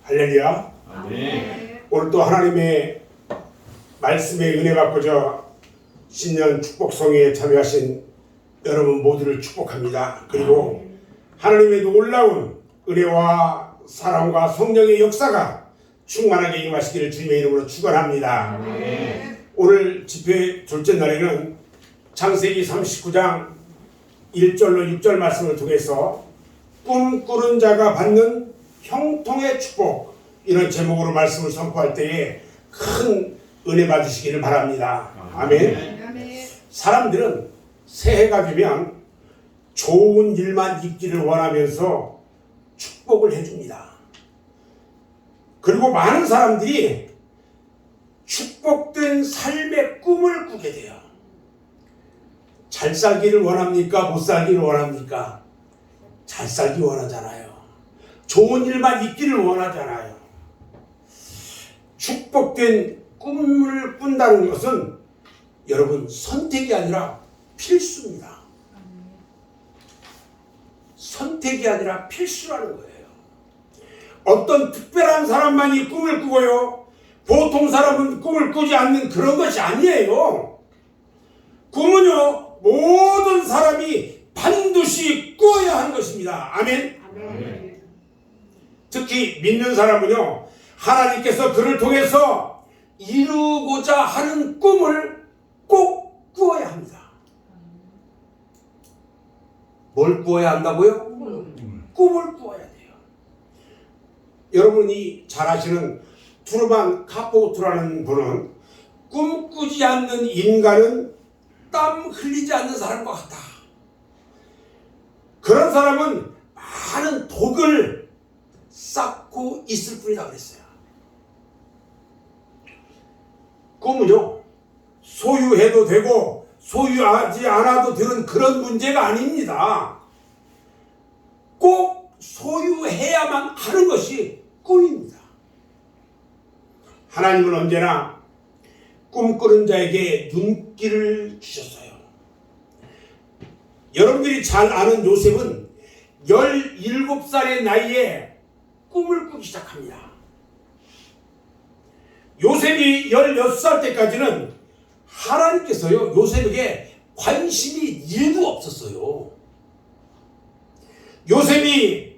할렐루야. 아멘. 오늘 또 하나님의 말씀의 은혜 받고자 신년 축복성회에 참여하신 여러분 모두를 축복합니다. 그리고 하나님의 놀라운 은혜와 사랑과 성령의 역사가 충만하게 임하시기를 주님의 이름으로 축원합니다. 오늘 집회 둘째 날에는 창세기 39장 1절로 6절 말씀을 통해서 꿈꾸는 자가 받는 형통의 축복, 이런 제목으로 말씀을 선포할 때에 큰 은혜 받으시기를 바랍니다. 아멘. 사람들은 새해가 되면 좋은 일만 있기를 원하면서 축복을 해줍니다. 그리고 많은 사람들이 축복된 삶의 꿈을 꾸게 돼요. 잘 살기를 원합니까? 못 살기를 원합니까? 잘 살기 원하잖아요. 좋은 일만 있기를 원하잖아요. 축복된 꿈을 꾼다는 것은 여러분 선택이 아니라 필수입니다. 선택이 아니라 필수라는 거예요. 어떤 특별한 사람만이 꿈을 꾸고요, 보통 사람은 꿈을 꾸지 않는 그런 것이 아니에요. 꿈은요, 모든 사람이 반드시 꾸어야 하는 것입니다. 아멘. 아멘. 특히 믿는 사람은요, 하나님께서 그를 통해서 이루고자 하는 꿈을 꼭 꾸어야 합니다. 뭘 꾸어야 한다고요? 꿈을 꾸어야 돼요. 여러분이 잘 아시는 트루만 카포트라는 분은 꿈꾸지 않는 인간은 땀 흘리지 않는 사람과 같다. 그런 사람은 많은 독을 쌓고 있을 뿐이다 그랬어요. 꿈은요, 소유해도 되고 소유하지 않아도 되는 그런 문제가 아닙니다. 꼭 소유해야만 하는 것이 꿈입니다. 하나님은 언제나 꿈꾸는 자에게 눈길을 주셨어요. 여러분들이 잘 아는 요셉은 17살의 나이에 꿈을 꾸기 시작합니다. 요셉이 16살 때까지는 하나님께서요, 요셉에게 관심이 1도 없었어요. 요셉이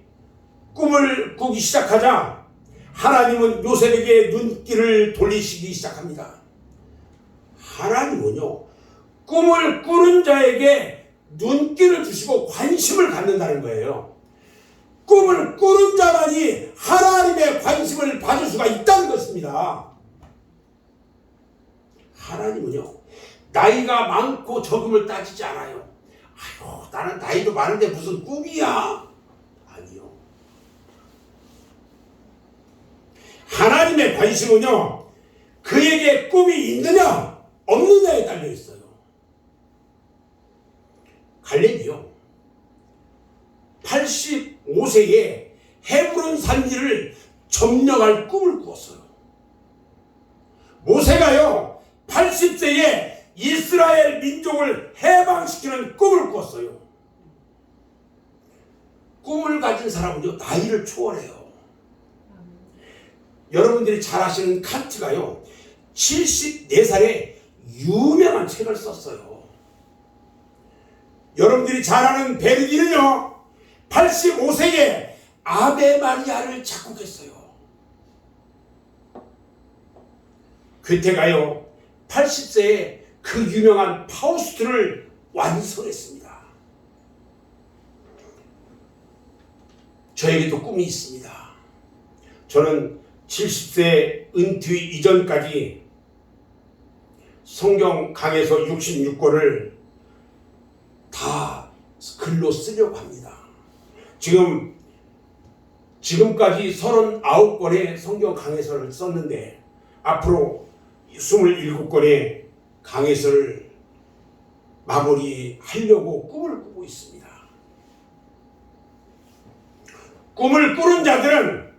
꿈을 꾸기 시작하자 하나님은 요셉에게 눈길을 돌리시기 시작합니다. 하나님은요, 꿈을 꾸는 자에게 눈길을 주시고 관심을 갖는다는 거예요. 꿈을 꾸는 자만이 하나님의 관심을 받을 수가 있다는 것입니다. 하나님은요, 나이가 많고 적음을 따지지 않아요. 아유, 나는 나이도 많은데 무슨 꿈이야? 아니요. 하나님의 관심은요, 그에게 꿈이 있느냐 없느냐에 달려 있어요. 갈렙이요, 85세에 헤브론 산지를 점령할 꿈을 꾸었어요. 모세가요, 80세에 이스라엘 민족을 해방시키는 꿈을 꾸었어요. 꿈을 가진 사람은요, 나이를 초월해요. 여러분들이 잘 아시는 칸트가요, 74살에 유명한 책을 썼어요. 여러분들이 잘 아는 베르디는요, 85세에 아베 마리아를 작곡했어요. 괴테가요, 80세에 그 유명한 파우스트를 완성했습니다. 저에게도 꿈이 있습니다. 저는 70세 은퇴 이전까지 성경 강해서 66권을 다 글로 쓰려고 합니다. 지금까지 39권의 성경 강해서를 썼는데 앞으로 27권의 강해서를 마무리하려고 꿈을 꾸고 있습니다. 꿈을 꾸는 자들은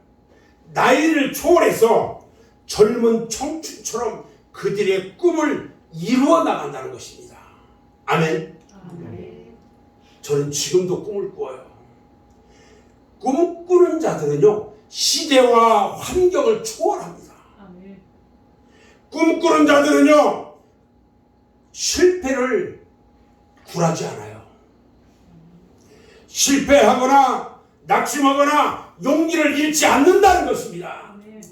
나이를 초월해서 젊은 청춘처럼 그들의 꿈을 이루어 나간다는 것입니다. 아멘. 저는 지금도 꿈을 꾸어요. 꿈꾸는 자들은요, 시대와 환경을 초월합니다. 아멘. 꿈꾸는 자들은요, 실패를 굴하지 않아요. 실패하거나 낙심하거나 용기를 잃지 않는다는 것입니다. 아멘.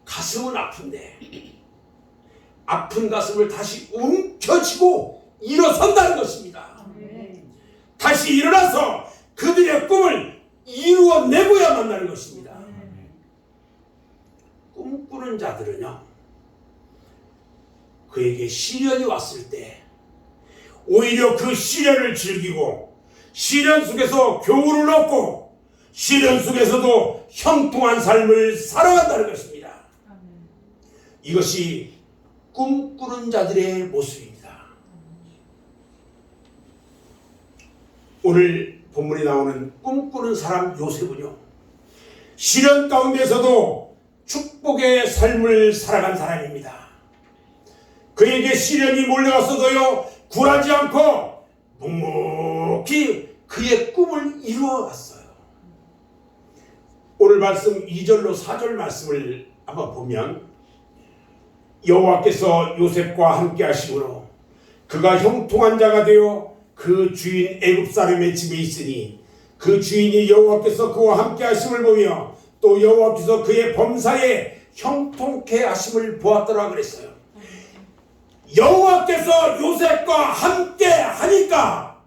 가슴은 아픈데 아픈 가슴을 다시 움켜쥐고 일어선다는 것입니다. 아멘. 다시 일어나서 그들의 꿈을 이루어내고야 만나는 것입니다. 아멘. 꿈꾸는 자들은요, 그에게 시련이 왔을 때 오히려 그 시련을 즐기고 시련 속에서 교훈을 얻고 시련 속에서도 형통한 삶을 살아간다는 것입니다. 아멘. 이것이 꿈꾸는 자들의 모습입니다. 오늘 본문에 나오는 꿈꾸는 사람 요셉은요, 시련 가운데서도 축복의 삶을 살아간 사람입니다. 그에게 시련이 몰려왔어도요, 굴하지 않고 묵묵히 그의 꿈을 이루어갔어요. 오늘 말씀 2절로 4절 말씀을 한번 보면, 여호와께서 요셉과 함께 하심으로 그가 형통한 자가 되어 그 주인 애굽 사람의 집에 있으니 그 주인이 여호와께서 그와 함께 하심을 보며 또 여호와께서 그의 범사에 형통케 하심을 보았더라 그랬어요. 여호와께서 요셉과 함께 하니까,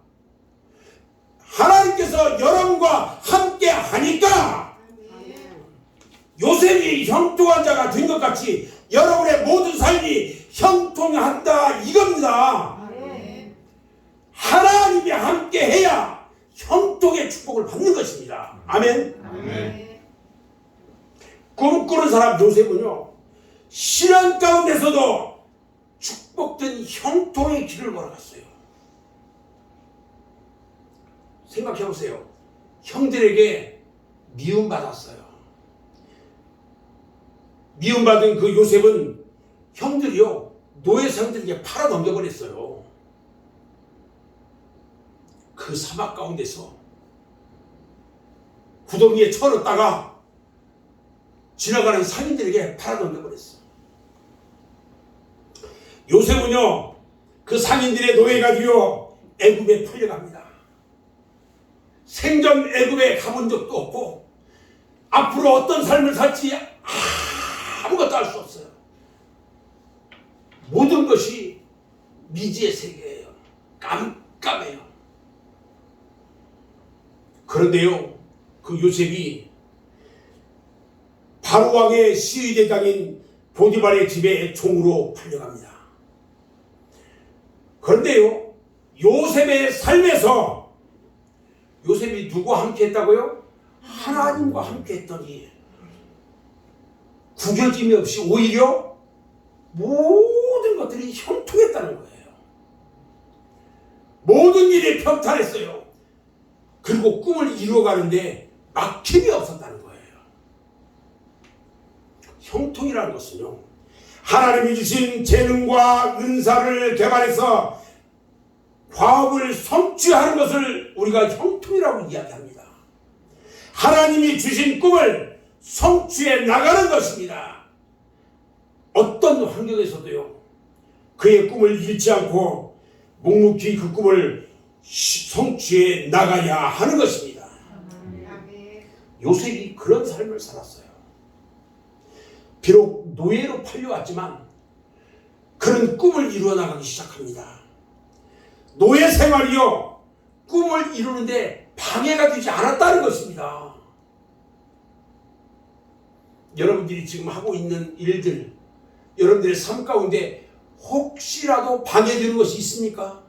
하나님께서 여러분과 함께 하니까 요셉이 형통한 자가 된 것 같이 여러분의 모든 삶이 형통한다 이겁니다. 하나님이 함께 해야 형통의 축복을 받는 것입니다. 아멘. 아멘. 꿈꾸는 사람 요셉은요, 시련 가운데서도 축복된 형통의 길을 걸어갔어요. 생각해 보세요. 형들에게 미움받았어요. 미움받은 그 요셉은 형들이요, 노예상들에게 팔아 넘겨버렸어요. 그 사막 가운데서 구덩이에 쳐넣었다가 지나가는 상인들에게 팔아 넘겨버렸어요. 요셉은요, 그 상인들의 노예가 되어 애굽에 풀려갑니다. 생전 애굽에 가본 적도 없고 앞으로 어떤 삶을 살지 아무것도 알 수 없어요. 모든 것이 미지의 세계예요. 깜깜해요. 그런데요, 그 요셉이 바로 왕의 시위대장인 보디발의 집에 종으로 팔려갑니다. 그런데요, 요셉의 삶에서 요셉이 누구와 함께 했다고요? 하나님과 함께 했더니 구겨짐이 없이 오히려 모든 것들이 형통했다는 거예요. 모든 일이 평탄했어요. 그리고 꿈을 이루어가는데 막힘이 없었다는 거예요. 형통이라는 것은요, 하나님이 주신 재능과 은사를 개발해서 과업을 성취하는 것을 우리가 형통이라고 이야기합니다. 하나님이 주신 꿈을 성취해 나가는 것입니다. 어떤 환경에서도요, 그의 꿈을 잃지 않고 묵묵히 그 꿈을 성취해 나가야 하는 것입니다. 요셉이 그런 삶을 살았어요. 비록 노예로 팔려왔지만 그는 꿈을 이루어 나가기 시작합니다. 노예 생활이요, 꿈을 이루는데 방해가 되지 않았다는 것입니다. 여러분들이 지금 하고 있는 일들, 여러분들의 삶 가운데 혹시라도 방해되는 것이 있습니까?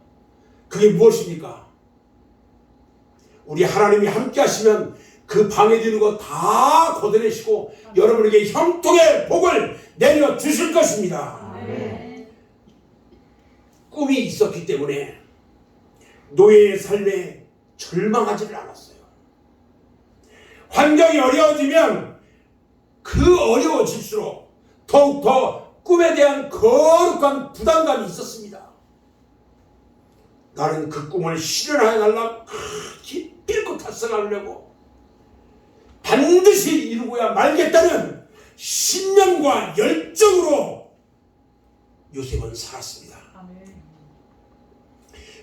그게 무엇입니까? 우리 하나님이 함께 하시면 그 방해되는 거 다 걷어내시고 여러분에게 형통의 복을 내려주실 것입니다. 아멘. 꿈이 있었기 때문에 노예의 삶에 절망하지를 않았어요. 환경이 어려워지면 그 어려워질수록 더욱더 꿈에 대한 거룩한 부담감이 있었습니다. 나는 그 꿈을 실현하여 달라 기필코 달성하려고 반드시 이루고야 말겠다는 신념과 열정으로 요셉은 살았습니다.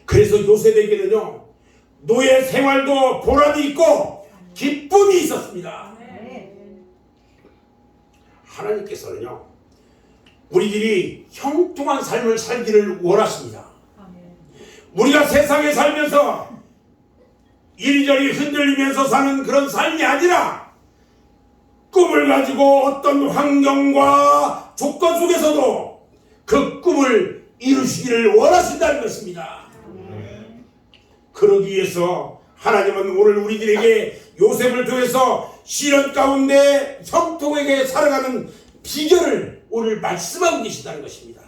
그래서 요셉에게는요, 노예 생활도 보람이 있고 기쁨이 있었습니다. 하나님께서는요, 우리들이 형통한 삶을 살기를 원하십니다. 우리가 세상에 살면서 이리저리 흔들리면서 사는 그런 삶이 아니라 꿈을 가지고 어떤 환경과 조건 속에서도 그 꿈을 이루시기를 원하신다는 것입니다. 그러기 위해서 하나님은 오늘 우리들에게 요셉을 통해서 시련 가운데 형통하게 살아가는 비결을 오늘 말씀하고 계시다는 것입니다.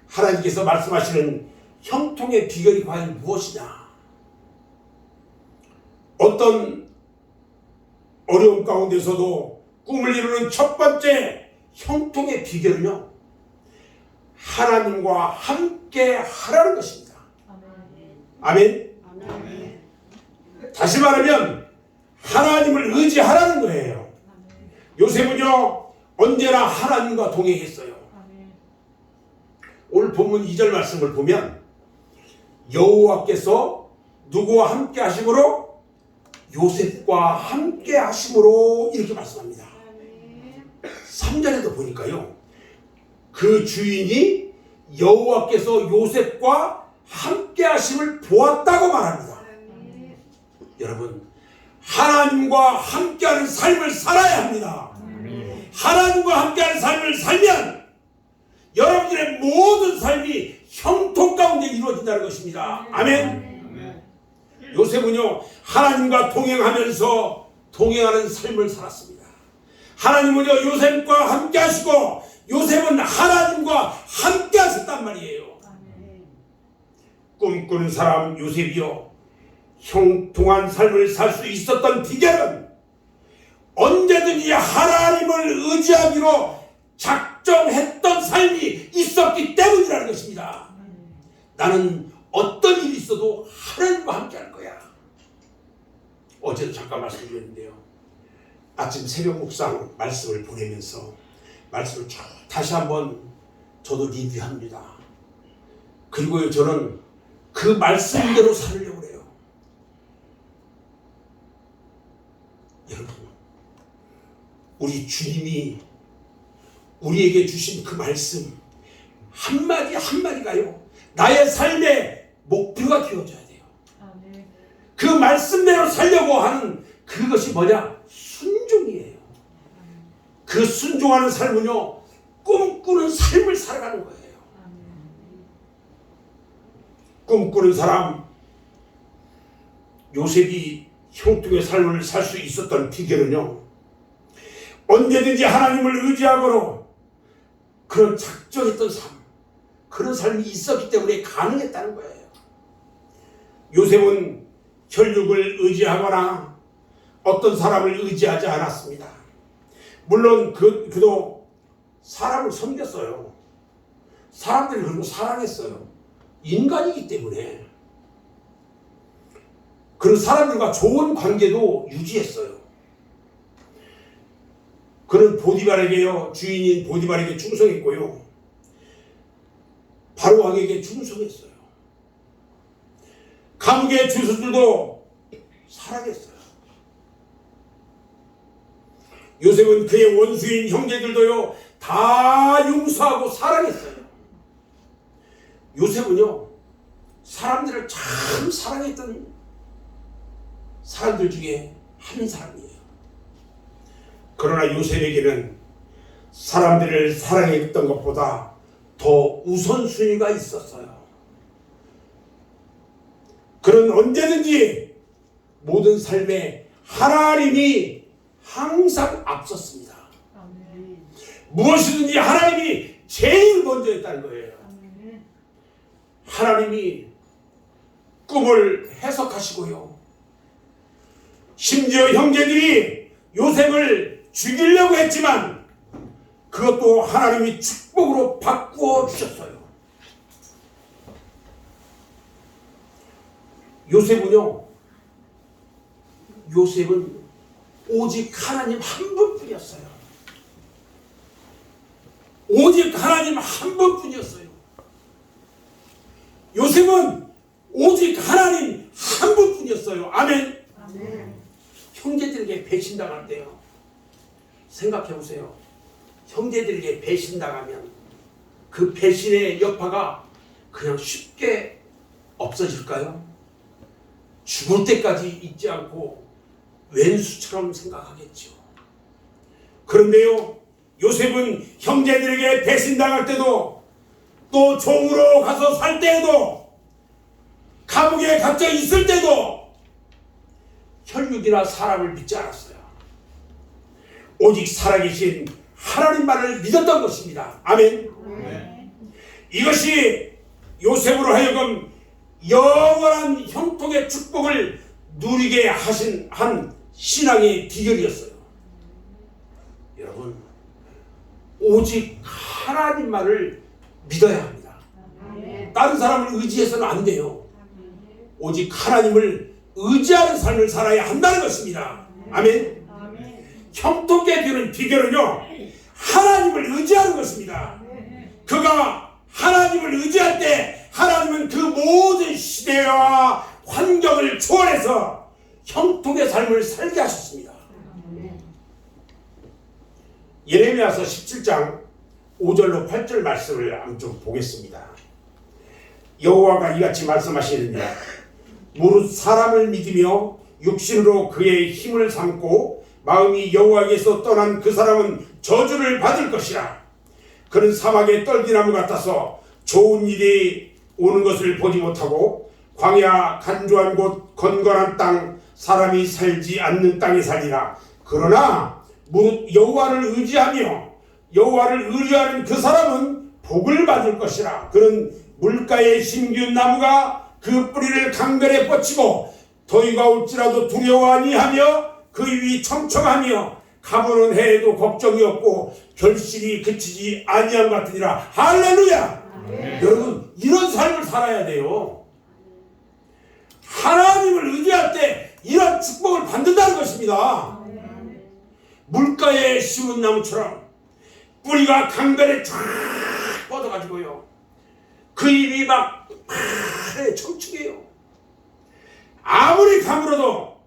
하나님께서 말씀하시는 형통의 비결이 과연 무엇이냐? 어떤 어려움 가운데서도 꿈을 이루는 첫 번째 형통의 비결은요, 하나님과 함께 하라는 것입니다. 아멘. 다시 말하면 하나님을 의지하라는 거예요. 요셉은요, 언제나 하나님과 동행했어요. 오늘 본문 2절 말씀을 보면 여호와께서 누구와 함께 하심으로? 요셉과 함께 하심으로 이렇게 말씀합니다. 3절에도 보니까요, 그 주인이 여호와께서 요셉과 함께 하심을 보았다고 말합니다. 여러분, 하나님과 함께하는 삶을 살아야 합니다. 하나님과 함께하는 삶을 살면 여러분들의 모든 삶이 형통 가운데 이루어진다는 것입니다. 아멘. 요셉은요, 하나님과 동행하면서 동행하는 삶을 살았습니다. 하나님은요, 요셉과 함께 하시고 요셉은 하나님과 함께 하셨단 말이에요. 꿈꾸는 사람 요셉이요, 형통한 삶을 살 수 있었던 비결은 언제든지 하나님을 의지하기로 작정했던 삶이 있었기 때문이라는 것입니다. 나는 어떤 일이 있어도 하나님과 함께 할 거야. 어제도 잠깐 말씀드렸는데요, 아침 새벽 묵상 말씀을 보내면서 말씀을 다시 한번 저도 리뷰합니다. 그리고 저는 그 말씀대로 살려고 해요. 여러분, 우리 주님이 우리에게 주신 그 말씀 한마디 한마디가요, 나의 삶의 목표가 되어져야 돼요. 그 말씀대로 살려고 하는 그것이 뭐냐? 순종이에요. 그 순종하는 삶은요, 꿈꾸는 삶을 살아가는 거예요. 꿈꾸는 사람 요셉이 형통의 삶을 살 수 있었던 비결은요, 언제든지 하나님을 의지하고로 그런 작정했던 삶, 그런 삶이 있었기 때문에 가능했다는 거예요. 요셉은 혈육을 의지하거나 어떤 사람을 의지하지 않았습니다. 물론 그도 사람을 섬겼어요. 사람들이 그리고 사랑했어요. 인간이기 때문에. 그리고 사람들과 좋은 관계도 유지했어요. 그는 보디발에게요, 주인인 보디발에게 충성했고요, 바로 왕에게 충성했어요. 감옥의 주수들도 사랑했어요. 요셉은 그의 원수인 형제들도요, 다 용서하고 사랑했어요. 요셉은요, 사람들을 참 사랑했던 사람들 중에 한 사람이에요. 그러나 요셉에게는 사람들을 사랑했던 것보다 더 우선순위가 있었어요. 그는 언제든지 모든 삶에 하나님이 항상 앞섰습니다. 무엇이든지 하나님이 제일 먼저 했다는 거예요. 하나님이 꿈을 해석하시고요, 심지어 형제들이 요셉을 죽이려고 했지만 그것도 하나님이 축복으로 바꾸어 주셨어요. 요셉은 오직 하나님 한 분뿐이었어요. 오직 하나님 한 분뿐이었어요. 요셉은 오직 하나님 한 분뿐이었어요. 아멘. 아멘. 형제들에게 배신당할 때요, 생각해 보세요. 형제들에게 배신당하면 그 배신의 여파가 그냥 쉽게 없어질까요? 죽을 때까지 잊지 않고 왼수처럼 생각하겠죠. 그런데요, 요셉은 형제들에게 배신당할 때도, 또 종으로 가서 살 때에도, 감옥에 갇혀 있을 때도 혈육이나 사람을 믿지 않았어요. 오직 살아계신 하나님만을 믿었던 것입니다. 아멘. 아멘. 이것이 요셉으로 하여금 영원한 형통의 축복을 누리게 하신 한 신앙의 비결이었어요. 여러분, 오직 하나님만을 믿어야 합니다. 아멘. 다른 사람을 의지해서는 안 돼요. 오직 하나님을 의지하는 삶을 살아야 한다는 것입니다. 아멘. 아멘. 형통케 되는 비결은요, 하나님을 의지하는 것입니다. 그가 하나님을 의지할 때 하나님은 그 모든 시대와 환경을 초월해서 형통의 삶을 살게 하셨습니다. 예레미야서 17장 5절로 8절 말씀을 좀 보겠습니다. 여호와가 이같이 말씀하시느니라. 무릇 사람을 믿으며 육신으로 그의 힘을 삼고 마음이 여호와에게서 떠난 그 사람은 저주를 받을 것이라. 그는 사막의 떨기나무 같아서 좋은 일이 오는 것을 보지 못하고 광야 간조한 곳 건건한 땅 사람이 살지 않는 땅에 살리라. 그러나 무릇 여호와를 의지하며 여호와를 의뢰하는 그 사람은 복을 받을 것이라. 그는 물가에 심기운 나무가 그 뿌리를 강변에 뻗치고 더위가 올지라도 두려워 아니하며 그 위 청청하며 가보는 해에도 걱정이 없고 결실이 그치지 아니한 것 같으니라. 할렐루야. 아멘. 여러분, 이런 삶을 살아야 돼요. 하나님을 의지할 때 이런 축복을 받는다는 것입니다. 물가에 심은 나무처럼 뿌리가 강변에 쫙 뻗어가지고요, 그 잎이 막 청청해요. 아무리 가물어도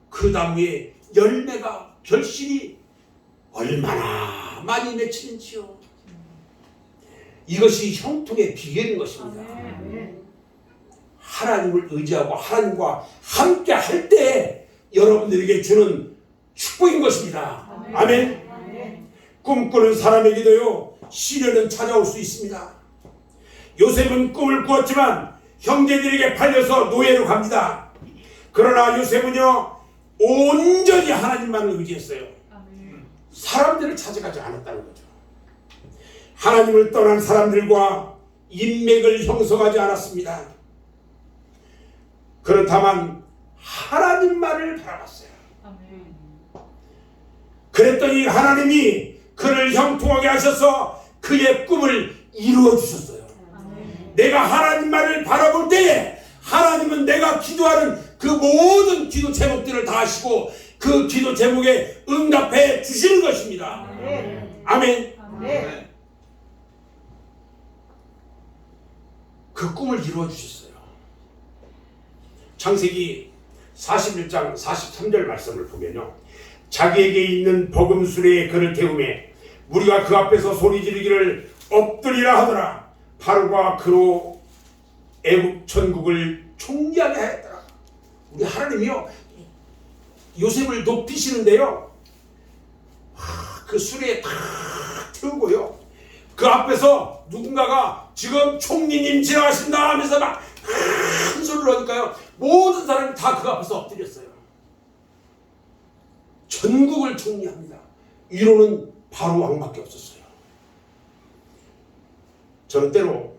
그 나무에 열매가, 결실이 얼마나 많이 맺히는지요. 이것이 형통의 비결인 것입니다. 하나님을 의지하고 하나님과 함께 할 때 여러분들에게 주는 축복인 것입니다. 아멘. 꿈꾸는 사람에게도요, 시련은 찾아올 수 있습니다. 요셉은 꿈을 꾸었지만 형제들에게 팔려서 노예로 갑니다. 그러나 요셉은요, 온전히 하나님만을 의지했어요. 사람들을 찾아가지 않았다는 거죠. 하나님을 떠난 사람들과 인맥을 형성하지 않았습니다. 그렇다만 하나님만을 바라봤어요. 그랬더니 하나님이 그를 형통하게 하셔서 그의 꿈을 이루어 주셨어요. 내가 하나님만을 바라볼 때에 하나님은 내가 기도하는 그 모든 기도 제목들을 다 하시고 그 기도 제목에 응답해 주시는 것입니다. 아멘. 그 꿈을 이루어 주셨어요. 창세기 41장 43절 말씀을 보면요, 자기에게 있는 버금수레에 그를 태우매 무리가 그 앞에서 소리 지르기를 엎드리라 하더라. 바로가 그로 애굽 천국을 총리하게 하였더라. 우리 하나님이요, 요셉을 높이시는데요, 그 수레에 다 태우고요, 그 앞에서 누군가가 지금 총리님 지나가신다 하면서 막 큰 소리를 하니까요, 모든 사람이 다 그 앞에서 엎드렸어요. 전국을 총리합니다. 위로는 바로 왕밖에 없었어요. 저는 때로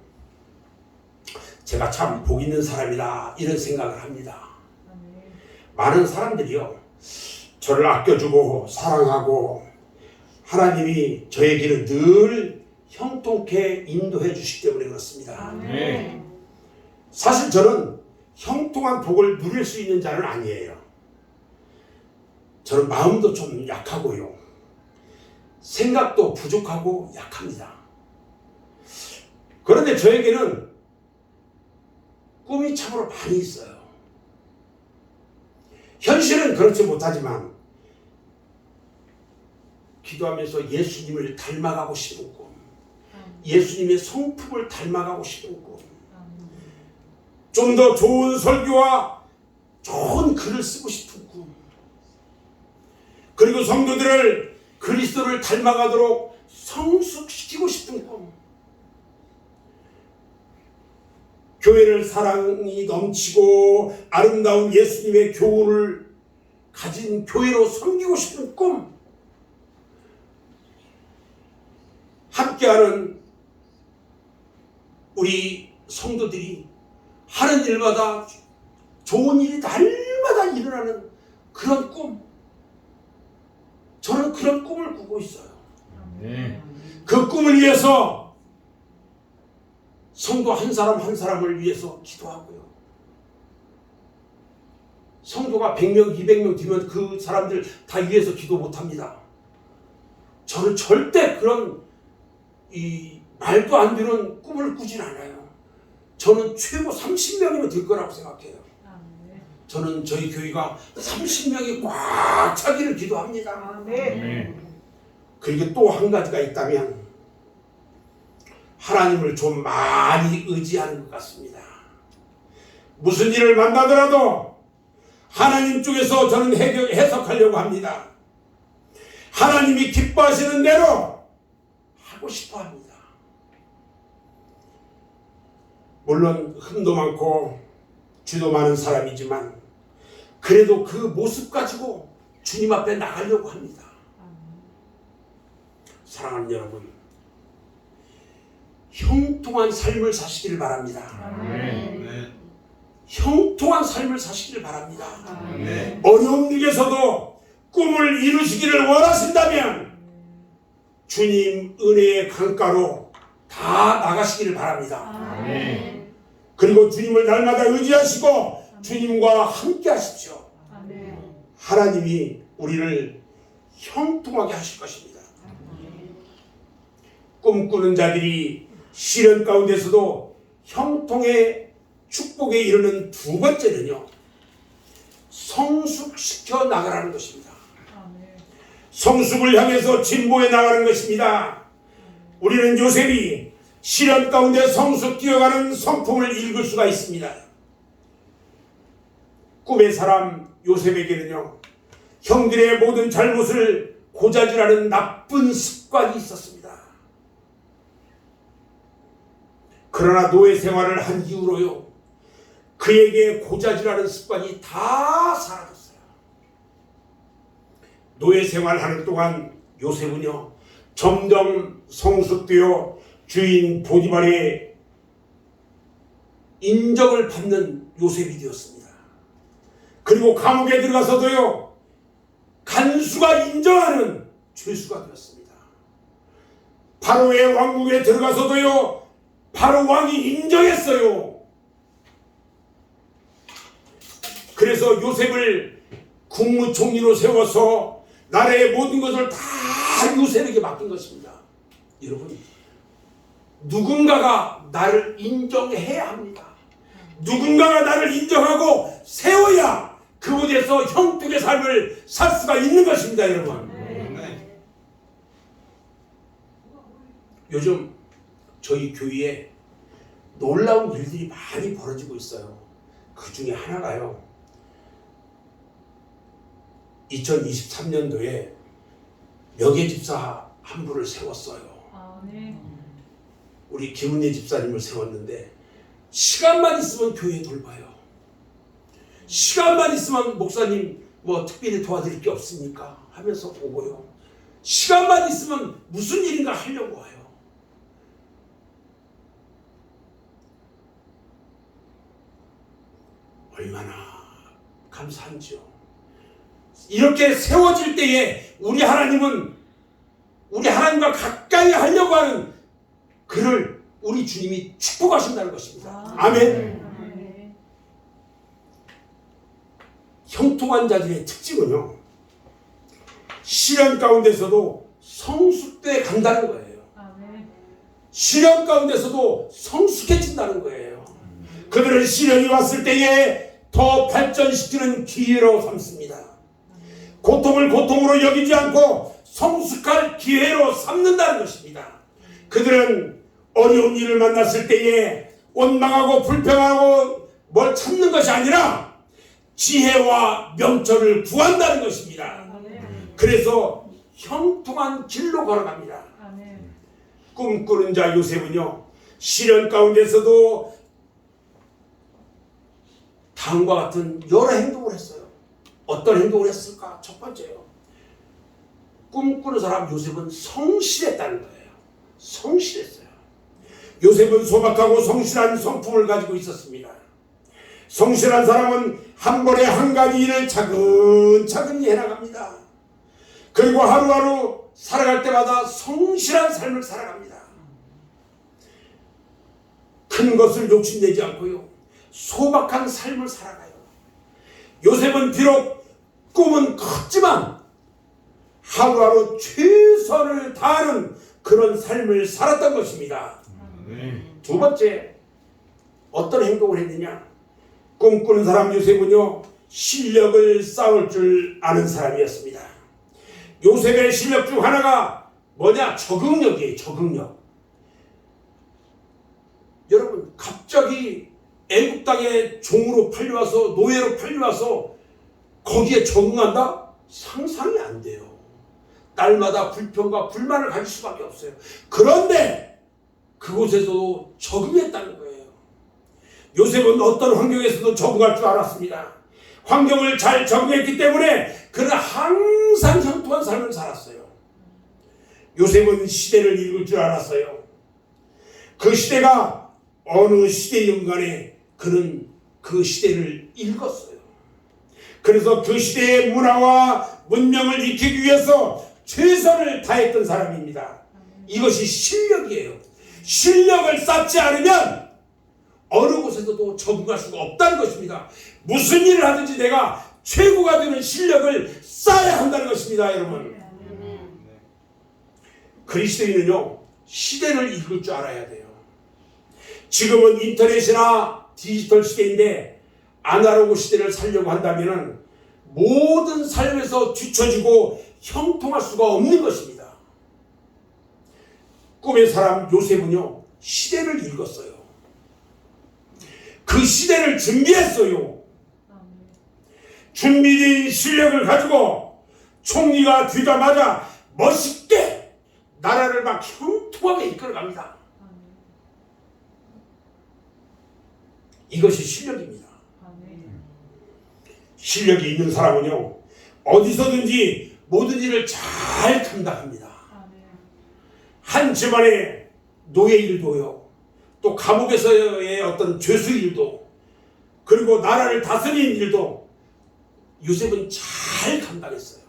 제가 참 복 있는 사람이다 이런 생각을 합니다. 많은 사람들이요, 저를 아껴주고 사랑하고 하나님이 저에게는 늘 형통케 인도해 주시기 때문에 그렇습니다. 사실 저는 형통한 복을 누릴 수 있는 자는 아니에요. 저는 마음도 좀 약하고요. 생각도 부족하고 약합니다. 그런데 저에게는 꿈이 참으로 많이 있어요. 현실은 그렇지 못하지만 기도하면서 예수님을 닮아가고 싶은 꿈, 예수님의 성품을 닮아가고 싶은 꿈, 좀 더 좋은 설교와 좋은 글을 쓰고 싶은 꿈, 그리고 성도들을 그리스도를 닮아가도록 성숙시키고 싶은 꿈, 교회를 사랑이 넘치고 아름다운 예수님의 교훈을 가진 교회로 섬기고 싶은 꿈, 함께하는 우리 성도들이 하는 일마다 좋은 일이 날마다 일어나는 그런 꿈, 저는 그런 꿈을 꾸고 있어요. 그 꿈을 위해서 성도 한 사람 한 사람을 위해서 기도하고요. 성도가 100명, 200명 되면 그 사람들 다 위해서 기도 못합니다. 저는 절대 그런 말도 안 되는 꿈을 꾸진 않아요. 저는 최고 30명이면 될 거라고 생각해요. 저는 저희 교회가 30명이 꽉 차기를 기도합니다. 그리고 또 한 가지가 있다면 하나님을 좀 많이 의지하는 것 같습니다. 무슨 일을 만나더라도 하나님 쪽에서 저는 해석하려고 합니다. 하나님이 기뻐하시는 대로 하고 싶어 합니다. 물론 흠도 많고 죄도 많은 사람이지만 그래도 그 모습 가지고 주님 앞에 나가려고 합니다. 사랑하는 여러분, 형통한 삶을 사시길 바랍니다. 형통한 삶을 사시길 바랍니다. 어려운 일에서도 꿈을 이루시기를 원하신다면 주님 은혜의 강가로 다 나가시기를 바랍니다. 그리고 주님을 날마다 의지하시고 주님과 함께 하십시오. 하나님이 우리를 형통하게 하실 것입니다. 꿈꾸는 자들이 시련 가운데서도 형통의 축복에 이르는 두 번째는요, 성숙시켜 나가라는 것입니다. 성숙을 향해서 진보해 나가는 것입니다. 우리는 요셉이 시련 가운데 성숙 뛰어가는 성품을 읽을 수가 있습니다. 꿈의 사람 요셉에게는요, 형들의 모든 잘못을 고자질하는 나쁜 습관이 있었습니다. 그러나 노예 생활을 한 이후로요, 그에게 고자질하는 습관이 다 사라졌어요. 노예 생활하는 동안 요셉은요, 점점 성숙되어 주인 보디발의 인정을 받는 요셉이 되었습니다. 그리고 감옥에 들어가서도요, 간수가 인정하는 죄수가 되었습니다. 바로의 왕국에 들어가서도요, 바로 왕이 인정했어요. 그래서 요셉을 국무총리로 세워서 나라의 모든 것을 다 요셉에게 맡긴 것입니다. 여러분, 누군가가 나를 인정해야 합니다. 누군가가 나를 인정하고 세워야 그곳에서 형통의 삶을 살 수가 있는 것입니다, 여러분. 요즘 저희 교회에 놀라운 일들이 많이 벌어지고 있어요. 그 중에 하나가요, 2023년도에 명예집사 한 분을 세웠어요. 우리 김은혜 집사님을 세웠는데, 시간만 있으면 교회 돌봐요. 시간만 있으면 목사님 뭐 특별히 도와드릴 게 없습니까? 하면서 오고요. 시간만 있으면 무슨 일인가 하려고 와요. 얼마나 감사한지요. 이렇게 세워질 때에 우리 하나님은 우리 하나님과 가까이 하려고 하는 그를 우리 주님이 축복하신다는 것입니다. 아멘. 형통한 자들의 특징은요, 시련 가운데서도 성숙돼 간다는 거예요. 아멘. 시련 가운데서도 성숙해진다는 거예요. 그들은 시련이 왔을 때에 더 발전시키는 기회로 삼습니다. 고통을 고통으로 여기지 않고 성숙할 기회로 삼는다는 것입니다. 그들은 어려운 일을 만났을 때에 원망하고 불평하고 뭘 찾는 것이 아니라 지혜와 명철을 구한다는 것입니다. 아멘. 그래서 형통한 길로 걸어갑니다. 아멘. 꿈꾸는 자 요셉은요, 시련 가운데서도 다음과 같은 여러 행동을 했어요. 어떤 행동을 했을까? 첫 번째요, 꿈꾸는 사람 요셉은 성실했다는 거예요. 성실했어요. 요셉은 소박하고 성실한 성품을 가지고 있었습니다. 성실한 사람은 한 번에 한 가지 일을 차근차근히 해나갑니다. 그리고 하루하루 살아갈 때마다 성실한 삶을 살아갑니다. 큰 것을 욕심내지 않고요, 소박한 삶을 살아가요. 요셉은 비록 꿈은 컸지만 하루하루 최선을 다하는 그런 삶을 살았던 것입니다. 두 번째, 어떤 행동을 했느냐? 꿈꾸는 사람 요셉은요, 실력을 쌓을 줄 아는 사람이었습니다. 요셉의 실력 중 하나가 뭐냐? 적응력이에요. 적응력. 여러분, 갑자기 애국 땅에 종으로 팔려와서, 노예로 팔려와서 거기에 적응한다? 상상이 안 돼요. 날마다 불평과 불만을 가질 수밖에 없어요. 그런데 그곳에서도 적응했다는 거예요. 요셉은 어떤 환경에서도 적응할 줄 알았습니다. 환경을 잘 적응했기 때문에 그는 항상 형통한 삶을 살았어요. 요셉은 시대를 읽을 줄 알았어요. 그 시대가 어느 시대인 간에 그는 그 시대를 읽었어요. 그래서 그 시대의 문화와 문명을 익히기 위해서 최선을 다했던 사람입니다. 이것이 실력이에요. 실력을 쌓지 않으면 어느 곳에서도 적응할 수가 없다는 것입니다. 무슨 일을 하든지 내가 최고가 되는 실력을 쌓아야 한다는 것입니다, 여러분. 그리스도인은요, 시대를 읽을 줄 알아야 돼요. 지금은 인터넷이나 디지털 시대인데 아날로그 시대를 살려고 한다면 모든 삶에서 뒤처지고 형통할 수가 없는 것입니다. 꿈의 사람 요셉은요, 시대를 읽었어요. 그 시대를 준비했어요. 준비된 실력을 가지고 총리가 되자마자 멋있게 나라를 막 형통하게 이끌어갑니다. 이것이 실력입니다. 실력이 있는 사람은요, 어디서든지 모든 일을 잘 감당합니다. 한 집안의 노예 일도요, 또 감옥에서의 어떤 죄수 일도, 그리고 나라를 다스리는 일도 요셉은 잘 감당했어요.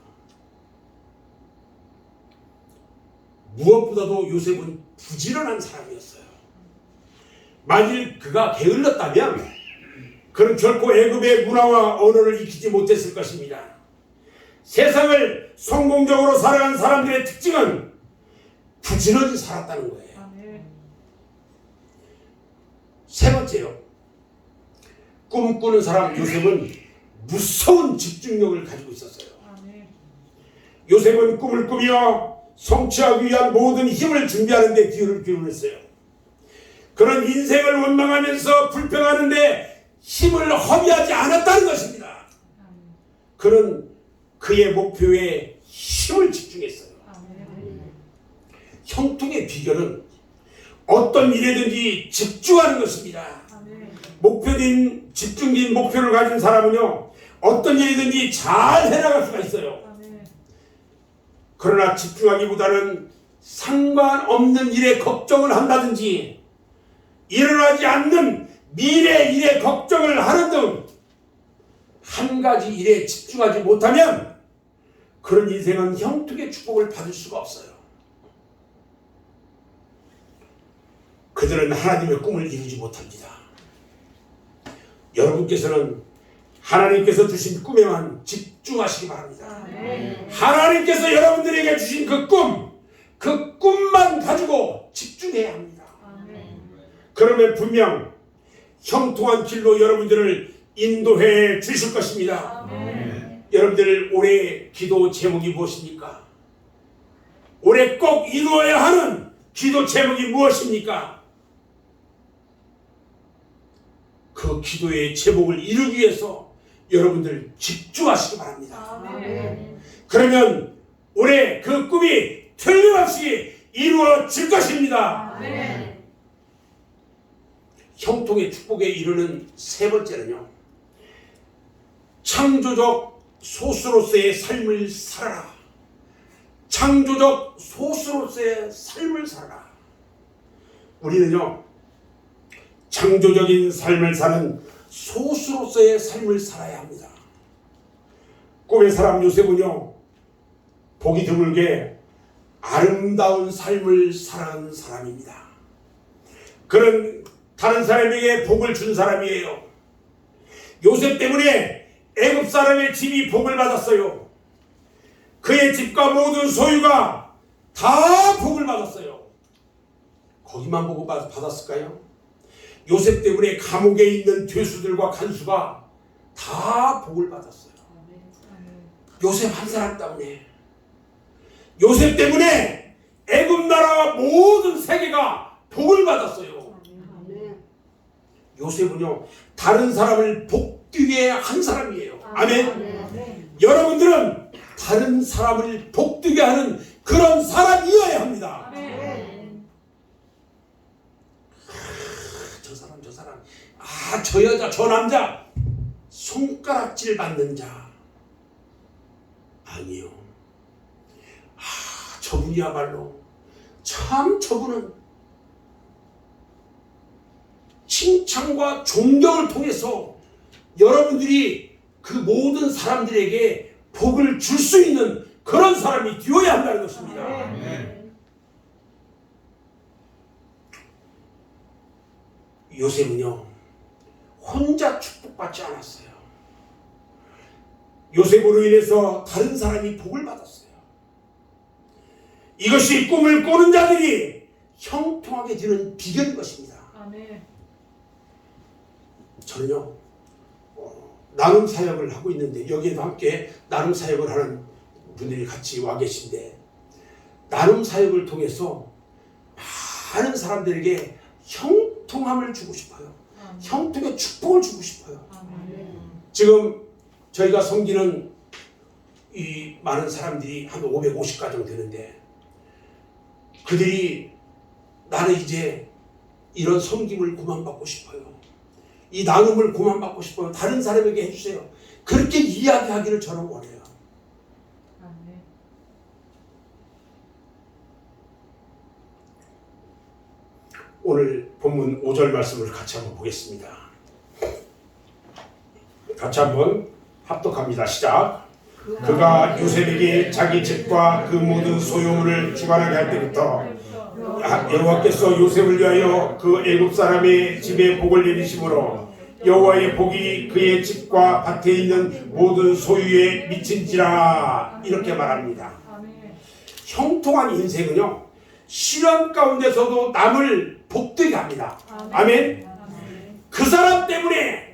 무엇보다도 요셉은 부지런한 사람이었어요. 만일 그가 게을렀다면 그는 결코 애굽의 문화와 언어를 익히지 못했을 것입니다. 세상을 성공적으로 살아간 사람들의 특징은 부지런히 살았다는 거예요. 세 번째요, 꿈꾸는 사람 요셉은 무서운 집중력을 가지고 있었어요. 요셉은 꿈을 꾸며 성취하기 위한 모든 힘을 준비하는 데 기회를 기울였어요. 그런 인생을 원망하면서 불평하는데 힘을 허비하지 않았다는 것입니다. 그는 그의 목표에 힘을 집중했어요. 형통의 비결은 어떤 일에든지 집중하는 것입니다. 목표된, 집중된 목표를 가진 사람은요, 어떤 일이든지 잘 해나갈 수가 있어요. 그러나 집중하기보다는 상관없는 일에 걱정을 한다든지 일어나지 않는 미래 일에 걱정을 하는 등 한 가지 일에 집중하지 못하면 그런 인생은 형통의 축복을 받을 수가 없어요. 그들은 하나님의 꿈을 이루지 못합니다. 여러분께서는 하나님께서 주신 꿈에만 집중하시기 바랍니다. 아멘. 하나님께서 여러분들에게 주신 그 꿈만 가지고 집중해야 합니다. 아멘. 그러면 분명 형통한 길로 여러분들을 인도해 주실 것입니다. 아멘. 여러분들 올해 기도 제목이 무엇입니까? 올해 꼭 이루어야 하는 기도 제목이 무엇입니까? 그 기도의 제목을 이루기 위해서 여러분들 집중하시기 바랍니다. 아멘. 그러면 올해 그 꿈이 틀림없이 이루어질 것입니다. 아멘. 형통의 축복에 이르는 세 번째는요, 창조적 소수로서의 삶을 살아라. 창조적 소수로서의 삶을 살아라. 우리는요, 창조적인 삶을 사는 소수로서의 삶을 살아야 합니다. 꿈의 사람 요셉은요, 보기 드물게 아름다운 삶을 살아가는 사람입니다. 그는 다른 사람에게 복을 준 사람이에요. 요셉 때문에 애굽 사람의 집이 복을 받았어요. 그의 집과 모든 소유가 다 복을 받았어요. 거기만 복을 받았을까요? 요셉 때문에 감옥에 있는 죄수들과 간수가 다 복을 받았어요. 요셉 한 사람 때문에. 요셉 때문에 애굽 나라와 모든 세계가 복을 받았어요. 요셉은요, 다른 사람을 복되게 한 사람이에요. 아멘. 여러분들은 다른 사람을 복되게 하는 그런 사람이어야 합니다. 저 사람, 저 여자, 저 남자, 손가락질 받는 자. 아니요. 저분이야말로 참 저분은 칭찬과 존경을 통해서 여러분들이 그 모든 사람들에게 복을 줄 수 있는 그런 사람이 되어야 한다는 것입니다. 요셉은요, 혼자 축복받지 않았어요. 요셉으로 인해서 다른 사람이 복을 받았어요. 이것이 꿈을 꾸는 자들이 형통하게 되는 비결인 것입니다. 저는요, 나눔 사역을 하고 있는데, 여기에도 함께 나눔 사역을 하는 분들이 같이 와 계신데, 나눔 사역을 통해서 많은 사람들에게 형통함을 주고 싶어요. 형통의 축복을 주고 싶어요. 지금 저희가 섬기는 이 많은 사람들이 한 550가정 되는데, 그들이 나는 이제 이런 섬김을 그만받고 싶어요. 이 나눔을 그만받고 싶어요. 다른 사람에게 해주세요. 그렇게 이야기하기를 저는 원해요. 오늘 본문 5절 말씀을 같이 한번 보겠습니다. 같이 한번 합독합니다. 시작. 그가 요셉에게 자기 집과 그 모든 소유물을 주관하게 할 때부터 여호와께서 요셉을 위하여 그 애굽 사람의 집에 복을 내리심으로 여호와의 복이 그의 집과 밭에 있는 모든 소유에 미친지라. 이렇게 말합니다. 형통한 인생은요, 시련 가운데서도 남을 복되게 합니다. 아멘. 그 사람 때문에